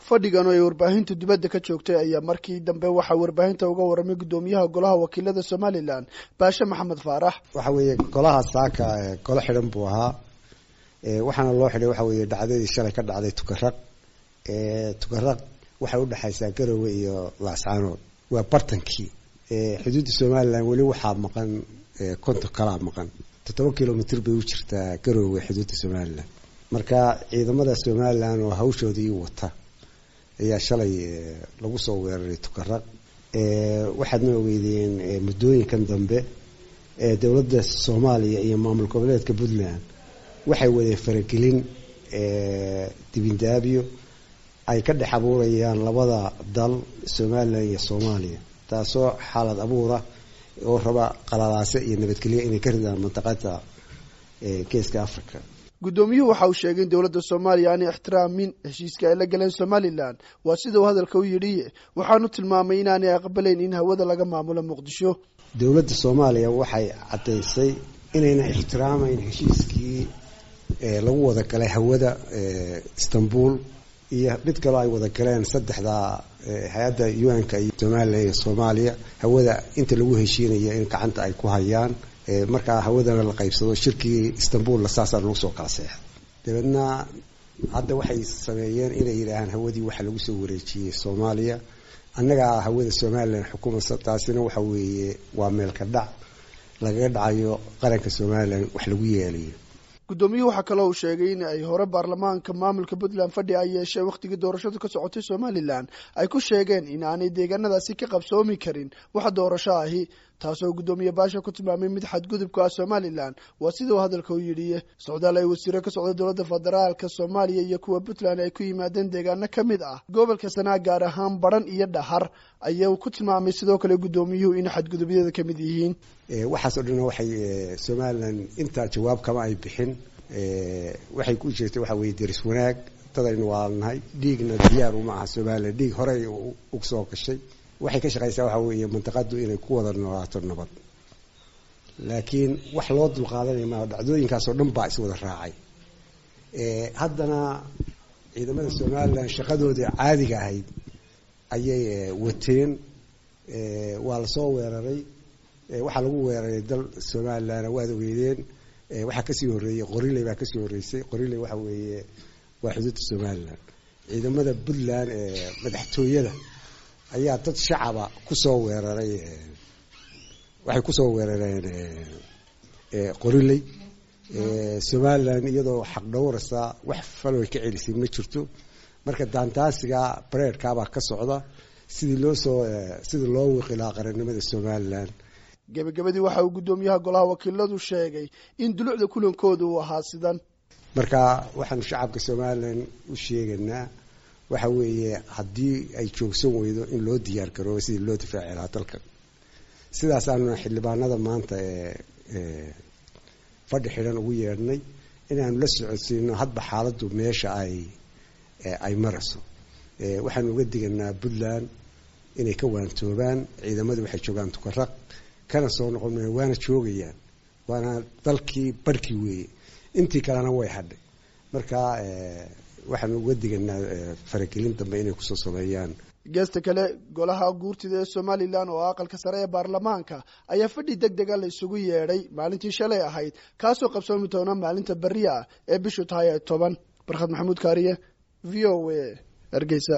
fadhigan oo ay warbaahinta dibadda ka joogtay ayaa markii dambe waxa warbaahinta uga waramay gudoomiyaha golaha wakiilada Somaliland Baasha Maxamed Faarax waxa weeye golaha saaka golo xiran buu ahaa waxaana loo xidhay waxa weeye dhacdadii shalay ka dhacday tukaraq waxa u dhaxaysa Garowe iyo Laascaanood waa bartankii xuduudda Somaliland wali waxa maqan konto kala maqan 7 kilomitir bay u jirtaa Garowe xuduudda Somaliland marka ciidamada Somaliland oo hawshoodii wata ayaa shalay lagu soo weeraray tukaraq waxaadna ogeydeen muddooyinkan dambe dawladda Soomaaliya iyo maamul goboleedka Puntland waxay wada faragelin dibindaabiyo ay ka dhex abuurayaan labada dal Somaliland iyo Soomaaliya taasoo xaalad abuura oo raba qalalaase iyo nabadgelyo inay ka ridaan mantaqada geeska Afrika gudoomiyuhu waxa uu sheegay in dawladda Soomaaliya aan ixtiraamin heshiiska ay la galeen Somaliland waa sida uu hadalka u yiri waxaanu tilmaamay in aanay aqbalayn in hawada laga maamulo Muqdisho dawladda Soomaaliya waxay cadeysay inayna ixtiraamayn heshiiskii lagu wada galay hawada Istanbul iyo mid kale ay wada galeen saddexda hay'adda UN-ka iyo Somaliland iyo Soomaaliya hawada inta lagu heshiinayo in gacanta ay ku hayaan marka hawadana la qaybsado shirkii Istanbul la saasan lagu soo kala saxay dabadna hadda waxay sameeyeen inay yiraahdaan hawadii waxa lagu soo wareejiyay Soomaaliya annaga hawada Somaliland xukuumadda taasina waxa weeye waa meel ka dhac laga dhacayo qaranka Somaliland wax lagu yeelayo gudoomiyuhu waxa kale oo sheegay in ay hore baarlamaanka maamulka Puntland fadhi ay yeeshay waqtigii doorashadu ka socotay Somaliland ay ku sheegeen in aanay deegaanadaasi ka qabsoomi karin wax doorasho ahi taasoo gudoomiye Baasha ku tilmaamay mid xadgudubka ah Somaliland waa sida uu hadalka u yiri socdaal ay wasiiro ka socday dawladda federaalka Soomaaliya iyo kuwa Puntland ay ku yimaadeen deegaano kamid ah gobolka Sanaag gaar ahaan Baran iyo Dhahar ayaa ku tilmaamay sidoo kale gudoomiyuhu in xadgudubyada kamid yihiin waxaas oo dhan waxay Somaliland inta jawaab kama ay bixin waxay ku jirtay waxa weeye diris wanaag dadaynu waalnahay dhiigna diyaar uma aha Somaliland dhiig hore u soo gashay waxay ka shaqaysaa waxa weeye mantaqadu inay ku wada noolaato nabad laakiin wax loo dulqaadanay ma dhacdooyinkaas oo dhan baa is wada raacay haddana ciidamada Somaliland shaqadooda caadiga ahayd ayay wateen waa la soo weeraray waxa lagu weeraray dal Somaliland waad ogeydeen waxa ka sii horeeyay Qoriley baa ka sii horeysay Qoriley waxa weeye waa xuduudda Somaliland ciidamada Puntland madaxtooyada ayaa dad shacaba ku soo weeraray waxay ku soo weerareen Qoriley Somaliland iyadoo xaq dhowraysa wax falo ka celisay ma jirto marka daantaasiga bareerka baa ka socda sidii loo wiqilaa qarannimada Somaliland gabagabadii waxa uu gudoomiyaha golaha wakiiladu sheegay in dulucda kulankoodu uu ahaa sidan marka waxaan shacabka Somaliland u sheegaynaa waxa weeye hadii ay joogsan weydo in loo diyaar garoobo sidii loo difaaci lahaa dalka sidaas aanu xildhibaanada maanta fadhi xiran ugu yeernay inaan la socodsiino hadba xaaladdu meesha ay marayso waxaan uga diganaa Puntland inay ka waantoobaan ciidamadu waxay joogaan tukaraq kana soo noqonay waana joogayaan waana dalkii barkii weeye intii kalena way hadhay marka waxaan uga diganaa faragelin dambe inay ku soo sameeyaan geesta kale golaha guurtida ee Somaliland oo aqalka sare ee baarlamaanka ayaa fadhi degdeg ah la isugu yeeray maalintii shalay ahayd kaasoo qabsoomi doona maalinta bariya ee bishu tahay 10 Barxad Maxamuud Kaariye VOA Hargeysa.